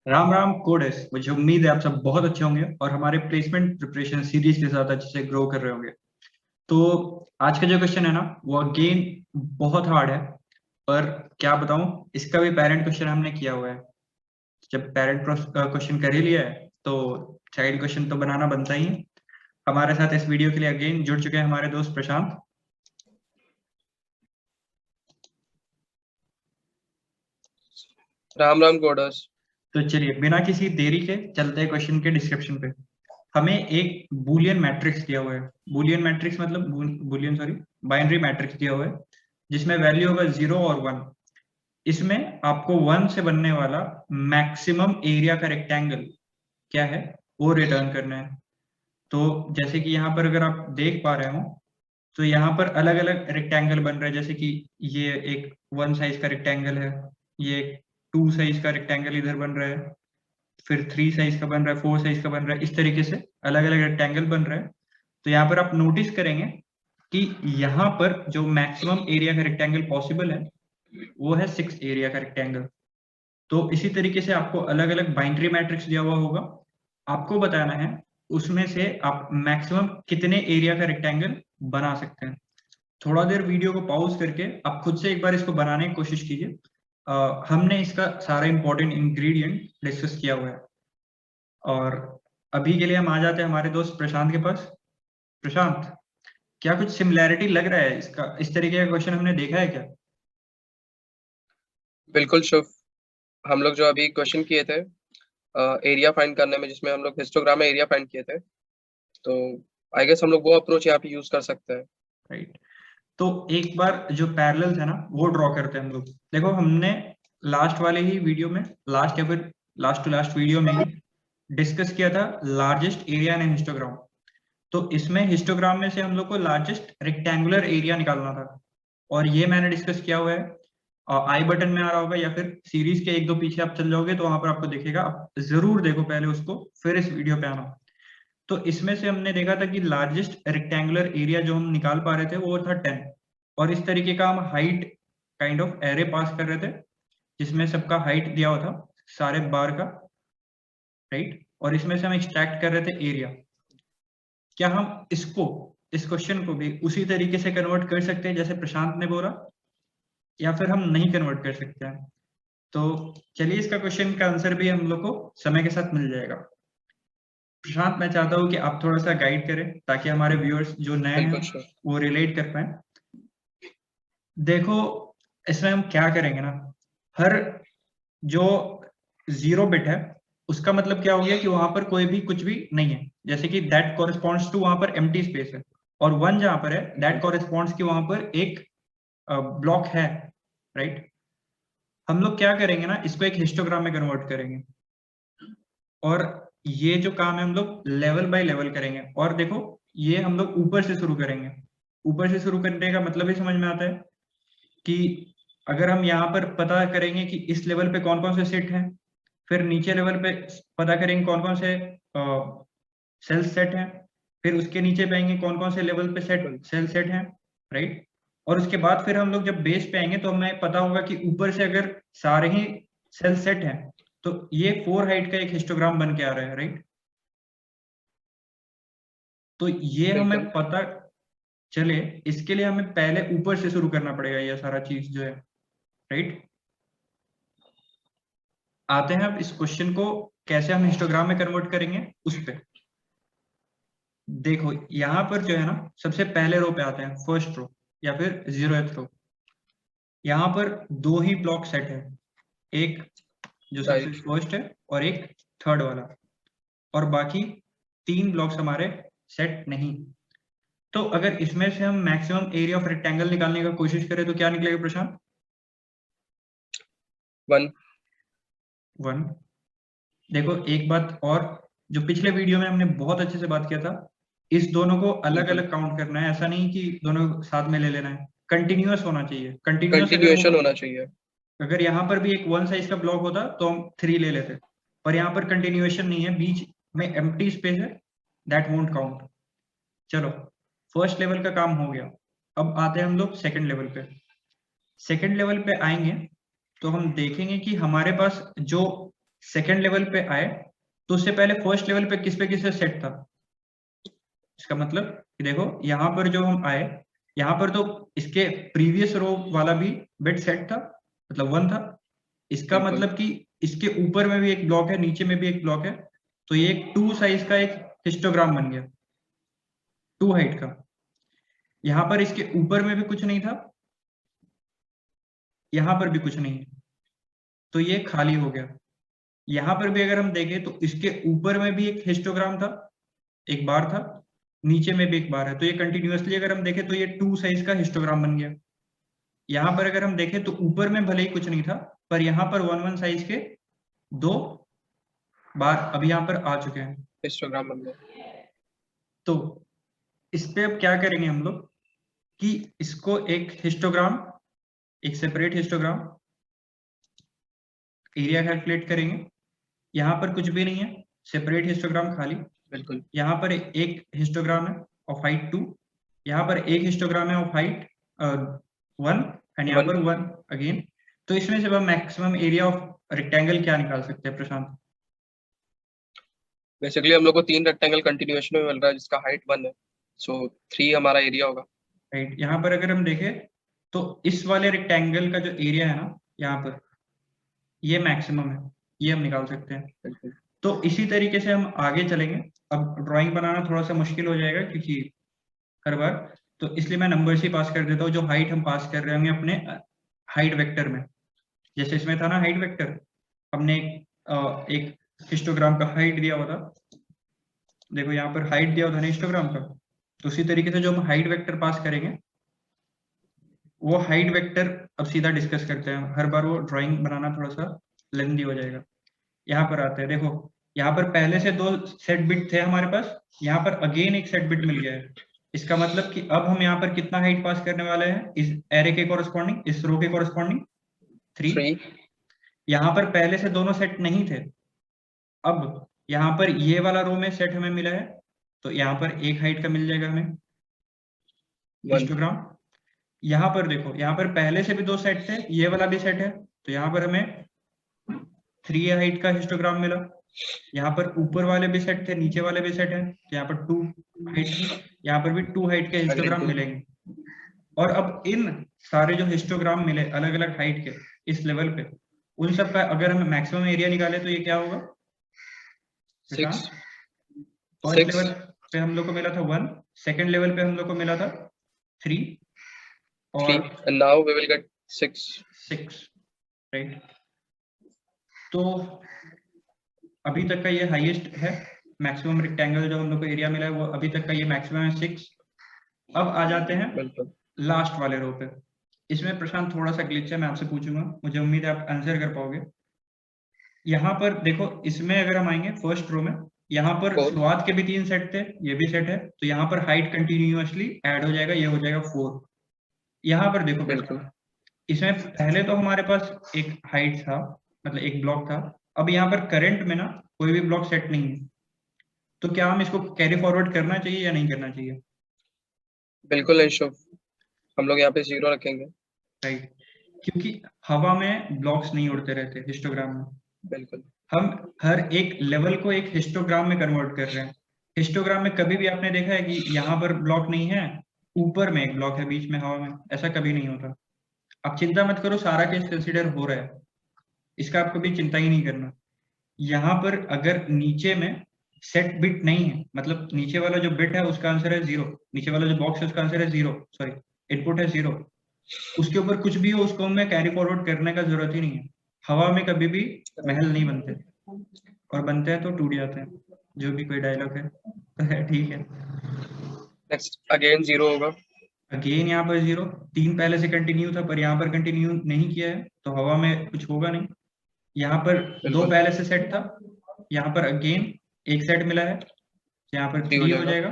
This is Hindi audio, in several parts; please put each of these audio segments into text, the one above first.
राम राम कोडेस। मुझे उम्मीद है आप सब बहुत अच्छे होंगे और हमारे प्लेसमेंट प्रिपरेशन सीरीज के साथ अच्छे से ग्रो कर रहे होंगे। तो आज का जो क्वेश्चन है ना, वो अगेन बहुत हार्ड है। पर क्या बताऊं, इसका भी पेरेंट क्वेश्चन हमने किया हुआ है। जब पेरेंट क्वेश्चन कर ही लिया है तो चाइल्ड क्वेश्चन तो बनाना बनता ही है। हमारे साथ इस वीडियो के लिए अगेन जुड़ चुके हैं हमारे दोस्त प्रशांत। राम राम कोडर्स। तो चलिए बिना किसी देरी के चलते हैं क्वेश्चन के डिस्क्रिप्शन पे। हमें एक बुलियन मैट्रिक्स दिया हुआ है। बुलियन मैट्रिक्स मतलब बुलियन सॉरी बाइनरी मैट्रिक्स दिया हुआ है, जिसमें वैल्यू होगा 0 और 1। इसमें आपको 1 से बनने वाला मैक्सिमम एरिया का रेक्टेंगल क्या है वो रिटर्न करना है। तो जैसे कि यहाँ पर अगर आप देख पा रहे हो, तो यहाँ पर अलग अलग रेक्टेंगल बन रहे हैं। जैसे कि ये एक 1 साइज का रेक्टेंगल है, ये 2 साइज का रेक्टेंगल इधर बन रहा है, फिर 3 साइज का बन रहा है, 4 साइज का बन रहा है। इस तरीके से अलग अलग रेक्टेंगल बन रहा है। तो यहाँ पर आप नोटिस करेंगे कि यहाँ पर जो मैक्सिमम एरिया का रेक्टेंगल पॉसिबल है वो है 6 एरिया का रेक्टेंगल। तो इसी तरीके से आपको अलग अलग बाइनरी मैट्रिक्स दिया हुआ होगा, आपको बताना है उसमें से आप मैक्सिमम कितने एरिया का रेक्टेंगल बना सकते हैं। थोड़ा देर वीडियो को पॉज करके आप खुद से एक बार इसको बनाने की कोशिश कीजिए। हमने इसका सारा इंपॉर्टेंट इंग्रेडिएंट डिस्कस किया हुआ है। और अभी के लिए हम आ जाते हैं हमारे दोस्त प्रशांत के पास। प्रशांत, क्या कुछ सिमिलैरिटी लग रहा है इसका? इस तरीके का क्वेश्चन हमने देखा है क्या? बिल्कुल शुभ। हम लोग जो अभी क्वेश्चन किए थे एरिया फाइंड करने में, जिसमें हम लोग हिस्टोग्राम में एरिया फाइंड किए थे, तो आई गेस हम लोग वो अप्रोच यहाँ पे यूज कर सकते हैं। राइट। तो एक बार जो पैरेलल्स है ना वो ड्रॉ करते हैं हम लोग। देखो, हमने लास्ट वाले ही वीडियो में, लास्ट या फिर लास्ट टू लास्ट वीडियो में ही डिस्कस किया था लार्जेस्ट एरिया इन हिस्टोग्राम। तो इसमें हिस्टोग्राम में से हम लोग को लार्जेस्ट रेक्टेंगुलर एरिया निकालना था, और ये मैंने डिस्कस किया हुआ है। आई बटन में आ रहा होगा या फिर सीरीज के एक दो पीछे आप चल जाओगे तो वहां पर आपको दिखेगा। आप जरूर देखो पहले उसको, फिर इस वीडियो पे आना। तो इसमें से हमने देखा था कि लार्जेस्ट रेक्टेंगुलर एरिया जो हम निकाल पा रहे थे वो था 10। और इस तरीके का हम हाइट काइंड ऑफ एरे पास कर रहे थे, जिसमें सबका हाइट दिया हुआ था सारे बार का। राइट। और इसमें से हम एक्सट्रैक्ट कर रहे थे एरिया। क्या हम इसको, इस क्वेश्चन को भी उसी तरीके से कन्वर्ट कर सकते हैं जैसे प्रशांत ने बोला, या फिर हम नहीं कन्वर्ट कर सकते हैं? तो चलिए, इसका क्वेश्चन का आंसर भी हम लोग को समय के साथ मिल जाएगा। प्रशांत, मैं चाहता हूँ कि आप थोड़ा सा गाइड करें ताकि हमारे व्यूअर्स जो नए हैं बिल्कुल शुभ। वो रिलेट कर पाए। देखो, इसमें हम क्या करेंगे ना, हर जो 0 बिट है उसका मतलब क्या हो गया कि वहां पर कोई भी कुछ भी नहीं है। जैसे कि दैट कॉरेस्पॉन्ड्स टू, वहां पर एम्प्टी स्पेस है। और 1 जहां पर है दैट कॉरेस्पॉन्ड्स की वहां पर एक ब्लॉक है। राइट। हम लोग क्या करेंगे ना, इसको एक हिस्टोग्राम में कन्वर्ट करेंगे। और ये जो काम है हम लोग लेवल बाय लेवल करेंगे। और देखो, ये हम लोग ऊपर से शुरू करेंगे। ऊपर से शुरू करने का मतलब ही समझ में आता है कि अगर हम यहाँ पर पता करेंगे कि इस लेवल पे कौन कौन से सेट हैं, फिर नीचे लेवल पे पता करेंगे कौन कौन से सेल सेट हैं, फिर उसके नीचे पाएंगे कौन कौन से लेवल पे सेट सेल सेट हैं। राइट। और उसके बाद फिर हम लोग जब बेस पे आएंगे तो हमें पता होगा कि ऊपर से अगर सारे ही सेल सेट हैं तो ये 4 हाइट का एक हिस्टोग्राम बन के आ रहा है। राइट। तो ये हमें बिल्कुल पता चले, इसके लिए हमें पहले ऊपर से शुरू करना पड़ेगा ये सारा चीज जो है। राइट। आते हैं अब इस क्वेश्चन को कैसे हम हिस्टोग्राम में कन्वर्ट करेंगे उस पे। देखो, यहां पर जो है ना, सबसे पहले रो पे आते हैं, फर्स्ट रो या फिर 0th रो। यहाँ पर दो ही ब्लॉक सेट है, एक जो सबसे राइट। फर्स्ट है और एक थर्ड वाला। और बाकी 3 ब्लॉक्स हमारे सेट नहीं। तो अगर इसमें से हम मैक्सिमम एरिया ऑफ रेक्टेंगल निकालने का कोशिश करें तो क्या निकलेगा प्रशांत? 1। 1। देखो, एक बात और, जो पिछले वीडियो में हमने बहुत अच्छे से बात किया था, इस दोनों को अलग बिल्कुल अलग काउंट करना है। ऐसा नहीं कि दोनों साथ में ले लेना है, कंटिन्यूअस होना चाहिए। कंटिन्यूअस अगर होगा, कंटिन्यूएशन होना चाहिए। अगर यहाँ पर भी एक 1 साइज का ब्लॉक होता तो हम 3 ले लेते, पर यहाँ पर कंटिन्यूएशन नहीं है, बीच में एम्प्टी स्पेस है, दैट वोंट काउंट। चलो, फर्स्ट लेवल का काम हो गया। अब आते हैं हम लोग सेकंड लेवल पे। सेकंड लेवल पे आएंगे तो हम देखेंगे कि हमारे पास जो सेकंड लेवल पे आए तो उससे पहले फर्स्ट लेवल पे किस सेट था। इसका मतलब कि देखो यहाँ पर जो हम आए, यहाँ पर तो इसके प्रीवियस रो वाला भी बिट सेट था, मतलब 1 था। इसका बिल्कुल। मतलब कि इसके ऊपर में भी एक ब्लॉक है, नीचे में भी एक ब्लॉक है, तो ये एक 2 साइज का एक हिस्टोग्राम बन गया, 2 हाइट का। यहाँ पर इसके ऊपर में भी कुछ नहीं था, यहाँ पर भी कुछ नहीं है, तो ये खाली हो गया। यहाँ पर भी अगर हम देखें तो इसके ऊपर में भी एक हिस्टोग्राम था, एक बार था, नीचे में भी एक बार है, तो ये कंटिन्यूअसली अगर हम देखें तो ये 2 साइज का हिस्टोग्राम बन गया। यहाँ पर अगर हम देखें तो ऊपर में भले ही कुछ नहीं था, पर यहाँ पर 1 साइज के 2 बार अभी यहाँ पर आ चुके हैं, हिस्टोग्राम बन गया। तो इस पे अब क्या करेंगे हम लोग कि इसको एक हिस्टोग्राम, एक सेपरेट हिस्टोग्राम एरिया कैलकुलेट करेंगे। यहाँ पर कुछ भी नहीं है, सेपरेट हिस्टोग्राम खाली। बिल्कुल। यहाँ पर एक हिस्टोग्राम है ऑफ हाइट 2, यहाँ पर एक हिस्टोग्राम है ऑफ हाइट 1 एंड यहाँ पर 1 अगेन। तो इसमें से हम मैक्सिमम एरिया ऑफ रेक्टेंगल क्या निकाल सकते हैं प्रशांत? बेसिकली हम लोग को 3 रेक्टेंगल कंटिन्यूएशन में मिल रहा है जिसका हाइट 1 है, सो 3 हमारा एरिया होगा। राइट, यहाँ पर अगर हम देखें तो इस वाले रेक्टेंगल का जो एरिया है ना, यहाँ पर ये मैक्सिमम है, ये हम निकाल सकते हैं। तो इसी तरीके से हम आगे चलेंगे। अब ड्राइंग बनाना थोड़ा सा मुश्किल हो जाएगा क्योंकि हर बार, तो इसलिए मैं नंबर्स ही पास कर देता हूँ, जो हाइट हम पास कर रहे होंगे अपने हाइट वेक्टर में। जैसे इसमें था ना हाइट वेक्टर, हमने एक हिस्टोग्राम का हाइट दिया हुआ था, देखो यहाँ पर हाइट दिया हुआ था ना हिस्टोग्राम का, तो उसी तरीके से जो हम हाइट वेक्टर पास करेंगे वो हाइट वेक्टर अब सीधा डिस्कस करते हैं। हर बार वो ड्राइंग बनाना थोड़ा सा लेंथी हो जाएगा। यहाँ पर आते हैं, देखो यहाँ पर पहले से 2 सेट बिट थे हमारे पास, यहाँ पर अगेन एक सेट बिट मिल गया है। इसका मतलब कि अब हम यहाँ पर कितना हाइट पास करने वाले हैं इस एरे के कोरस्पॉन्डिंग, इस रो के कोरस्पॉन्डिंग 3। यहाँ पर पहले से दोनों सेट नहीं थे, अब यहाँ पर ये वाला रो में सेट हमें मिला है, तो यहाँ पर एक हाइट का मिल जाएगा हमें हिस्टोग्राम। यहाँ पर देखो, यहाँ पर पहले से भी 2 सेट थे, ये वाला भी सेट है, तो यहाँ पर हमें 3 हाइट का हिस्टोग्राम मिला। यहाँ पर ऊपर वाले भी सेट थे, नीचे वाले भी सेट है, तो यहाँ पर 2 हाइट की, यहाँ पर भी 2 हाइट के हिस्टोग्राम मिलेंगे। और अब इन सारे जो हिस्टोग्राम मिले अलग अलग हाइट के इस लेवल पे, उन सब का अगर हम मैक्सिमम एरिया निकाले तो ये क्या होगा? 6। फर्स्ट लेवल पे हम लोग को मिला था 1, सेकंड लेवल पे हम लोग को मिला था 3 और and now we will get 6, right. तो अभी तक का ये हाईएस्ट है, मैक्सिमम रेक्टेंगल जो हम लोग को एरिया मिला है वो अभी तक का ये मैक्सिमम है 6। अब आ जाते हैं लास्ट वाले रो पे। इसमें प्रशांत थोड़ा सा ग्लिच है, मैं आपसे पूछूंगा, मुझे उम्मीद है आप आंसर कर पाओगे। यहाँ पर देखो, इसमें अगर हम आएंगे फर्स्ट रो में, यहाँ पर शुरुआत के भी 3 सेट थे, ये भी सेट है, तो यहाँ पर हाइट कंटिन्यूअसली ऐड हो जाएगा, ये हो जाएगा 4। यहाँ पर देखो बिल्कुल, इसमें पहले तो हमारे पास एक हाइट था, मतलब एक ब्लॉक था, अब यहाँ पर करंट में ना कोई भी ब्लॉक सेट नहीं है, तो क्या हम इसको कैरी फॉरवर्ड करना चाहिए या नहीं करना चाहिए? बिल्कुल नहीं शुभ, हम लोग यहाँ पे 0 रखेंगे। राइट, क्योंकि हवा में ब्लॉक्स नहीं उड़ते रहते हिस्टोग्राम में। बिल्कुल, हम हर एक लेवल को एक हिस्टोग्राम में कन्वर्ट कर रहे हैं। हिस्टोग्राम में कभी भी आपने देखा है कि यहाँ पर ब्लॉक नहीं है, ऊपर में एक ब्लॉक है, बीच में हवा में, ऐसा कभी नहीं होता। आप चिंता मत करो, सारा केस कंसीडर हो रहा है, इसका आपको भी चिंता ही नहीं करना। यहाँ पर अगर नीचे में सेट बिट नहीं है, मतलब नीचे वाला जो बिट है उसका आंसर है 0, नीचे वाला जो बॉक्स है उसका आंसर है 0, सॉरी इनपुट है 0, उसके ऊपर कुछ भी हो उसको हमें कैरी फॉरवर्ड करने का जरूरत ही नहीं है। हवा में कभी भी महल नहीं बनते, और बनते हैं तो टूट जाते हैं, जो भी कोई डायलॉग है ठीक है। नेक्स्ट अगेन 0 होगा, अगेन यहाँ पर 0, 3 पहले से कंटिन्यू था पर यहाँ पर कंटिन्यू नहीं किया है, तो हवा में कुछ होगा नहीं। यहाँ पर 2 पहले से सेट था, यहाँ पर अगेन एक सेट मिला है, यहाँ पर 3 हो जाएगा।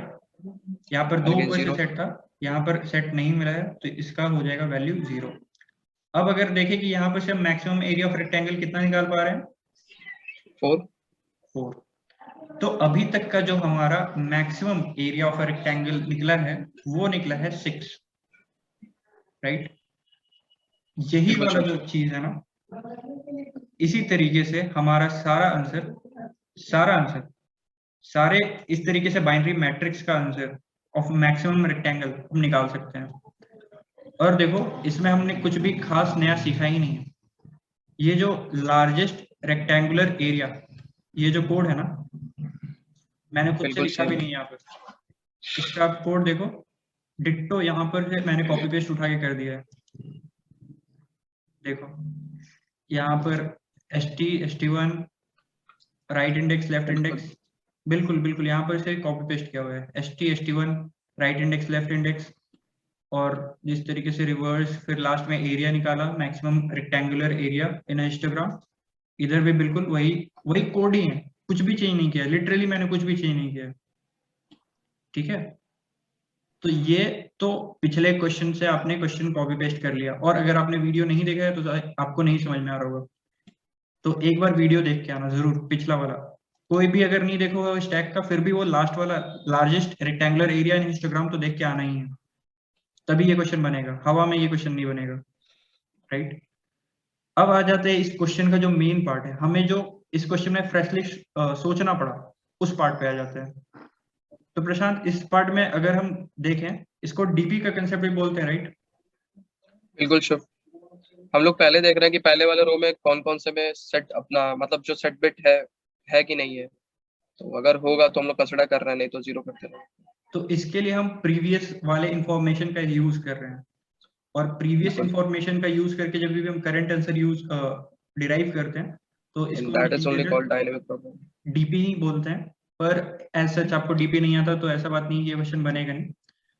यहाँ पर 2 ऊपर से सेट था, यहाँ पर सेट नहीं मिला है, तो इसका हो जाएगा वैल्यू 0। अब अगर देखें कि यहाँ पर से हम मैक्सिमम एरिया ऑफ रेक्टेंगल कितना निकाल पा रहे हैं? 4। तो अभी तक का जो हमारा मैक्सिमम एरिया ऑफ रेक्टेंगल निकला है वो निकला है 6, राइट। यही वाला जो चीज है ना, इसी तरीके से हमारा सारा आंसर सारे इस तरीके से बाइनरी मैट्रिक्स का आंसर ऑफ मैक्सिमम रेक्टेंगल हम निकाल सकते हैं। और देखो इसमें हमने कुछ भी खास नया सीखा ही नहीं है। ये जो लार्जेस्ट रेक्टेंगुलर एरिया, ये जो कोड है ना, मैंने खुद से बिल्कुल लिखा भी सही। नहीं यहाँ पर, इसका कोड देखो, डिट्टो यहाँ पर से मैंने कॉपी पेस्ट उठा के कर दिया है। देखो यहाँ पर ST1 right index left index, बिल्कुल बिल्कुल यहाँ पर से कॉपी पेस्ट किया हुआ है। ST1 right index left index, और जिस तरीके से रिवर्स, फिर लास्ट में एरिया निकाला, maximum rectangular area in histogram, इधर भी बिल्कुल वही कोड ही है, कुछ भी चेंज नहीं किया, लिटरली मैंने कुछ भी चेंज नहीं किया। ठीक है, तो ये तो पिछले क्वेश्चन से आपने क्वेश्चन कॉपी पेस्ट कर लिया, और अगर आपने वीडियो नहीं देखा है तो आपको नहीं समझ में आ रहा होगा, तो एक बार वीडियो देख के आना जरूर, पिछला वाला। कोई भी अगर नहीं देखो होगा स्टैक का, फिर भी वो लास्ट वाला largest rectangular area in histogram तो देख के आना ही है, तभी ये क्वेश्चन बनेगा, हवा में ये क्वेश्चन नहीं बनेगा। राइट, अब आ जाते हैं इस क्वेश्चन का जो मेन पार्ट है, हमें जो इस क्वेश्चन में फ्रेशली सोचना पड़ा, उस पार्ट पे आ जाते हैं। तो प्रशांत, इस पार्ट में अगर हम देखें, इसको डीपी का कंसेप्ट भी बोलते हैं, राइट? बिल्कुल शुभ। हम लोग पहले देख रहे हैं कि पहले वाले रो में कौन कौन से में सेट अपना मतलब जो सेट बिट है कि नहीं है, तो अगर होगा तो हम लोग कंसिडर कर रहे हैं, नहीं तो जीरो करते रहे। तो इसके लिए हम प्रीवियस वाले इंफॉर्मेशन का यूज कर रहे हैं, और प्रीवियस इंफॉर्मेशन का यूज करके जब भी हम करंट आंसर यूज डिराइव करते हैं, तो इसको हम that is only called dynamic program, DP ही बोलते हैं। पर एज सच आपको डीपी नहीं आता तो ऐसा बात नहीं, ये क्वेश्चन बनेगा नहीं।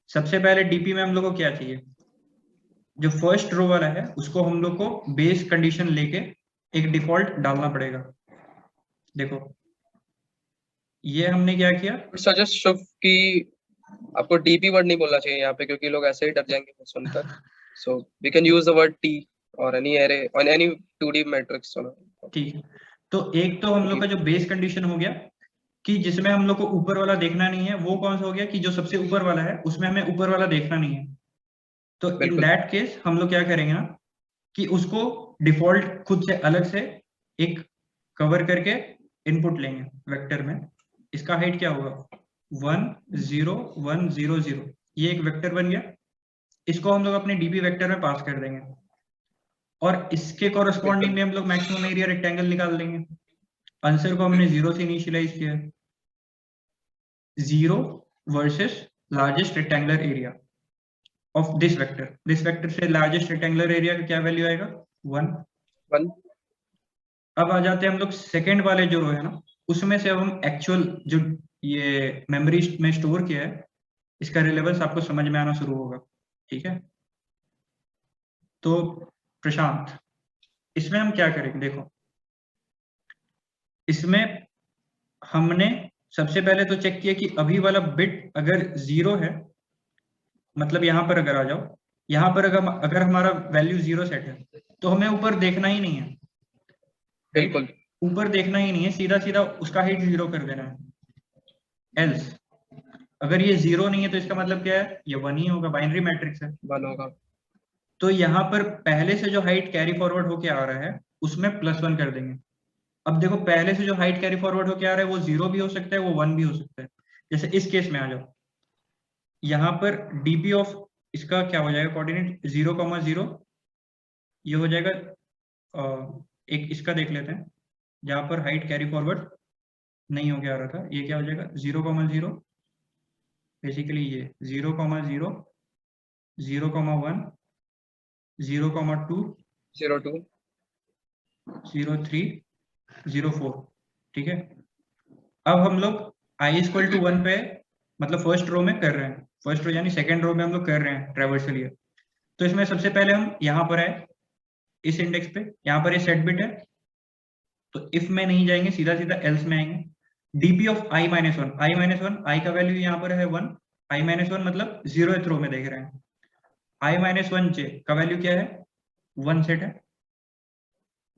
सबसे पहले डीपी में हम लोग को क्या चाहिए, जो फर्स्ट रो वाला है उसको हम लोग को बेस कंडीशन लेके एक डिफॉल्ट डालना पड़ेगा। देखो ये हमने क्या किया, सजेस्ट शुभ कि आपको डीपी वर्ड नहीं बोलना चाहिए यहाँ पे, क्योंकि लोग ऐसे ही डर जाएंगे सुनकर। So we can use the word T और एनी एरे और एनी 2D मैट्रिक्स। ठीक है, तो एक तो हम लोग का जो बेस कंडीशन हो गया कि जिसमें हम लोग को ऊपर वाला देखना नहीं है, वो कौन सा हो गया कि जो सबसे ऊपर वाला है उसमें हमें ऊपर वाला देखना नहीं है। तो इन दैट केस हम लोग क्या करेंगे ना, कि उसको डिफॉल्ट खुद से अलग से एक कवर करके इनपुट लेंगे वेक्टर में। इसका हाइट क्या होगा, 1 0 1 0 0, ये एक वेक्टर बन गया। इसको हम लोग अपने डीपी वेक्टर में पास कर देंगे, और इसके कॉरेस्पॉन्डिंग में हम लोग मैक्सिमम एरिया रेक्टेंगल निकाल देंगे। आंसर को हमने 0 से इनिशियलाइज किया, 0 versus largest rectangular area of this vector से लार्जेस्ट रेक्टेंगुलर एरिया का क्या वैल्यू आएगा, 1। अब आ जाते हैं हम लोग सेकेंड वाले जो रो है ना, उसमें से अब हम एक्चुअल जो ये मेमोरी में स्टोर किया है, इसका रिलेवेंस आपको समझ में आना शुरू होगा। ठीक है, तो प्रशांत इसमें हम क्या करेंगे, देखो इसमें हमने सबसे पहले तो चेक किया कि अभी वाला बिट अगर 0 है, मतलब यहाँ पर अगर आ जाओ, यहाँ पर अगर हमारा वैल्यू 0 सेट है तो हमें ऊपर देखना ही नहीं है। बिल्कुल, ऊपर देखना ही नहीं है, सीधा सीधा उसका हाइट 0 कर देना है। एल्स अगर ये 0 नहीं है तो इसका मतलब क्या है, ये 1 ही होगा, बाइनरी मैट्रिक्स है। 1 होगा। तो यहाँ पर पहले से जो हाइट कैरी फॉरवर्ड होके आ रहा है उसमें +1 कर देंगे। अब देखो पहले से जो हाइट कैरी फॉरवर्ड होके आ रहा है वो 0 भी हो सकता है, वो 1 भी हो सकता है। जैसे इस केस में आ जाओ, यहाँ पर डीपी ऑफ इसका क्या हो जाएगा, कोऑर्डिनेट 0,0, ये हो जाएगा। एक इसका देख लेते हैं जहाँ पर हाइट कैरी फॉरवर्ड नहीं होके आ रहा था, ये क्या हो जाएगा 0,0, बेसिकली ये 0,0 0,1 0,2 0,2 0,3 0,4। ठीक है, अब हम लोग i = 1 पे, मतलब फर्स्ट रो में कर रहे हैं, फर्स्ट रो यानी सेकंड रो में हम लोग कर रहे हैं ट्रैवर्सल ये। तो इसमें सबसे पहले हम यहाँ पर आए, इस इंडेक्स पे, यहाँ पर ये सेट बिट है, तो इफ में नहीं जाएंगे, सीधा सीधा एल्स में आएंगे। डीपी ऑफ i - 1, i का वैल्यू यहाँ पर है 1, i - 1 मतलब 0th रो में देख रहे हैं। i - 1 j का वैल्यू क्या है, 1 सेट है,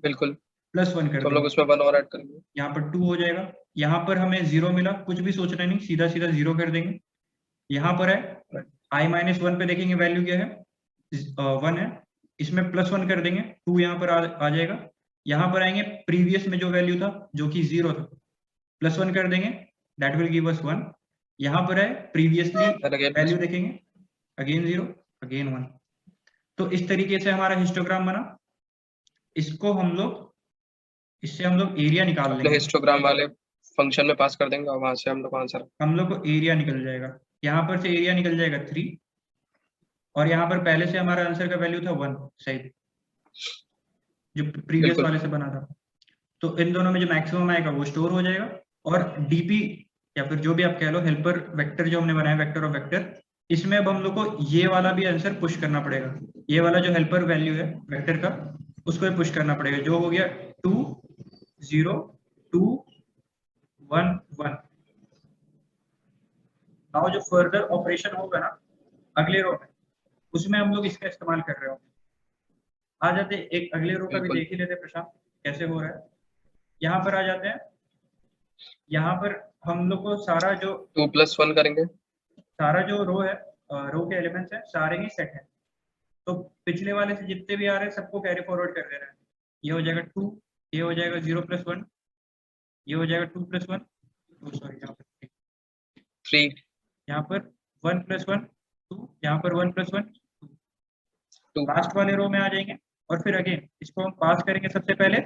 बिल्कुल, +1 कर तो हम लोग देंगे, उसमें 1 और ऐड करेंगे। यहाँ पर 2 हो जाएगा। यहाँ पर हमें 0 मिला, कुछ भी सोचना नहीं, सीधा सीधा 0 कर देंगे। यहाँ पर है i - 1 पे देखेंगे वैल्यू क्या है, 1 है, इसमें +1 कर देंगे, 2 यहाँ पर आ जाएगा। यहाँ पर आएंगे प्रीवियस में जो वैल्यू था जो कि 0 था, +1 कर देंगे, दैट विल गिव अस 1। यहाँ पर है प्रीवियसली वैल्यू देखेंगे, अगेन 0, अगेन 1। तो इस तरीके से हमारा हिस्टोग्राम बना। इसको हम लोग, इससे हम लोग एरिया निकाल लेंगे, हिस्टोग्राम वाले फंक्शन में पास कर देंगे और वहां से हम लोग आंसर, हम लोग को एरिया निकल जाएगा। यहाँ पर से एरिया निकल जाएगा 3, और यहाँ पर पहले से हमारा आंसर का वैल्यू था 1 सही, जो प्रीवियस वाले से बना था। तो इन दोनों में जो मैक्सिमम आएगा वो स्टोर हो जाएगा, और डीपी या फिर जो भी आप कह लो हेल्पर वेक्टर जो हमने बनाया, वेक्टर ऑफ वेक्टर, इसमें अब हम लोग को ये वाला भी आंसर पुश करना पड़ेगा। ये वाला जो हेल्पर वैल्यू है वेक्टर का, उसको भी पुश करना पड़ेगा, जो हो गया 2 0 2 1 1। नाउ जो फर्दर ऑपरेशन होगा ना अगले रो में, उसमें हम लोग इसका इस्तेमाल कर रहे होंगे। आ जाते एक अगले रो का भी देख ही लेते प्रशांत कैसे हो रहा है। यहाँ पर आ जाते हैं, यहाँ पर हम लोग को सारा जो 2 + 1 करेंगे, सारा जो रो है, रो के एलिमेंट्स है सारे ही सेट है, तो पिछले वाले से जितने भी आ रहे हैं सबको कैरी फॉरवर्ड कर दे रहे हैं। ये हो जाएगा 2, ये हो जाएगा 0 + 1, ये हो जाएगा 2 + 1, सॉरी यहाँ पर 3, यहाँ पर 1 + 1 2, यहाँ पर 1 + 1 2। लास्ट वाले रो में आ जाएंगे, और फिर अगेन इसको हम पास करेंगे सबसे पहले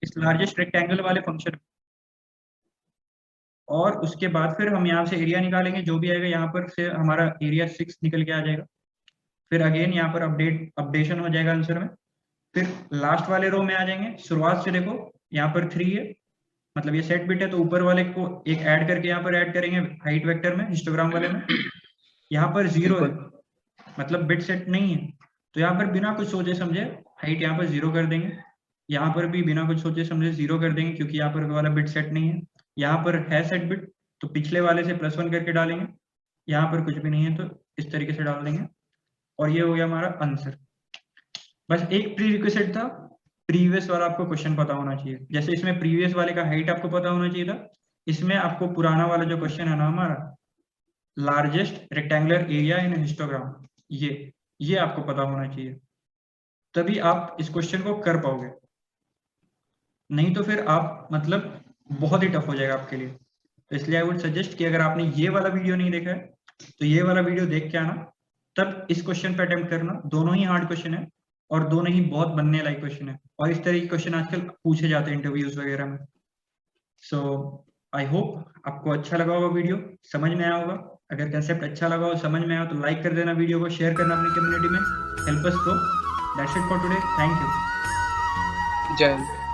इस लार्जेस्ट रेक्टेंगल वाले फंक्शन, और उसके बाद फिर हम यहाँ से एरिया निकालेंगे, जो भी आएगा यहाँ पर से हमारा एरिया 6 निकल के आ जाएगा। फिर अगेन यहाँ पर अपडेशन हो जाएगा आंसर में। फिर लास्ट वाले रो में आ जाएंगे, शुरुआत से देखो यहाँ पर 3 है, मतलब ये सेट बिट है, तो ऊपर वाले को एक ऐड करके यहाँ पर ऐड करेंगे हाइट वेक्टर में, हिस्टोग्राम वाले में। यहाँ पर 0 है, मतलब बिट सेट नहीं है, तो यहाँ पर बिना कुछ सोचे समझे हाइट यहाँ पर 0 कर देंगे। यहाँ पर भी बिना कुछ सोचे समझे 0 कर देंगे, क्योंकि यहाँ पर वाला बिट सेट नहीं है। यहाँ पर है सेट बिट, तो पिछले वाले से +1 करके डालेंगे। यहाँ पर कुछ भी नहीं है, तो इस तरीके से डाल देंगे, और ये हो गया हमारा आंसर। बस एक प्री रिक्वेस्ट था, प्रीवियस वाला आपको क्वेश्चन पता होना चाहिए। जैसे इसमें प्रीवियस वाले का हाइट आपको पता होना चाहिए था, इसमें आपको पुराना वाला जो क्वेश्चन है ना हमारा, largest rectangular area in histogram, ये आपको पता होना चाहिए, तभी आप इस क्वेश्चन को कर पाओगे। नहीं तो फिर आप मतलब बहुत ही टफ हो जाएगा आपके लिए। तो इसलिए आई वुड सजेस्ट कि अगर आपने ये वाला वीडियो नहीं देखा है तो ये वाला वीडियो देख के आना, तब इस क्वेश्चन पे अटेम्प्ट करना। दोनों ही हार्ड क्वेश्चन है और दोनों ही बहुत बनने लायक क्वेश्चन है, और इस तरह के क्वेश्चन आजकल पूछे जाते हैं इंटरव्यूज वगैरह में। सो आई होप आपको अच्छा लगा होगा, वीडियो समझ में आया होगा। अगर कंसेप्ट अच्छा लगा हो, समझ में आया तो लाइक कर देना वीडियो को, शेयर करना अपनी कम्युनिटी में, help us grow. That's it for today, thank you, जय हिंद।